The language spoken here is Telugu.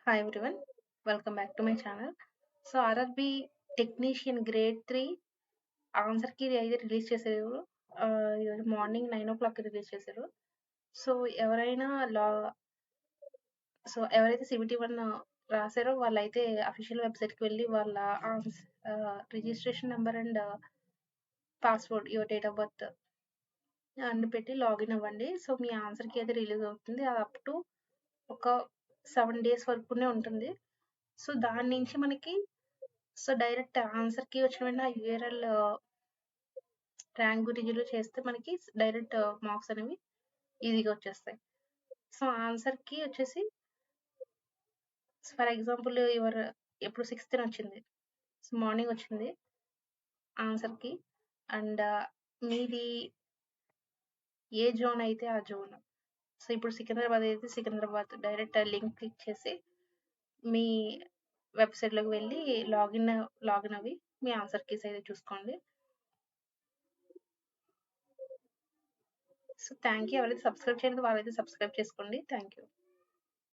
Hi everyone, welcome back to my channel. So RRB technician grade 3 answer key అయితే రిలీజ్ చేశారు. ఈరోజు మార్నింగ్ 9:00కి రిలీజ్ చేశారు. సో ఎవరైనా లా ఎవరైతే CBT 1 రాసారో వాళ్ళైతే అఫీషియల్ వెబ్‌సైట్‌కి వెళ్లి వాళ్ళ registration number and password your date of birth అన్ని పెట్టి లాగిన్ అవ్వండి. సో మీ ఆన్సర్ కీ అయితే రిలీజ్ అవుతుంది. అది అప్ టు ఒక 7 డేస్ వరకునే ఉంటుంది. సో దాని నుంచి మనకి డైరెక్ట్ ఆన్సర్‌కి వచ్చిన వెంటనే ఆ యూఆర్ఎల్ ర్యాంక్ గురించి చేస్తే మనకి డైరెక్ట్ మార్క్స్ అనేవి ఈజీగా వచ్చేస్తాయి. సో ఆన్సర్‌కి వచ్చేసి ఫర్ ఎగ్జాంపుల్ ఎప్పుడు 6థ్ వచ్చింది. సో మార్నింగ్ వచ్చింది ఆన్సర్‌కి. అండ్ మీది ఏ జోన్ అయితే ఆ జోన్. సో ఇప్పుడు సికింద్రాబాద్ అయితే సికింద్రాబాద్ డైరెక్ట్ లింక్ క్లిక్ చేసి మీ వెబ్‌సైట్‌లోకి వెళ్లి లాగిన్ అవ్వి మీ ఆన్సర్ కీస్ అయితే చూసుకోండి. So thank you. ఎవరైతే సబ్స్క్రైబ్ చేయలేదో వాళ్ళైతే సబ్స్క్రైబ్ చేసుకోండి. Thank you.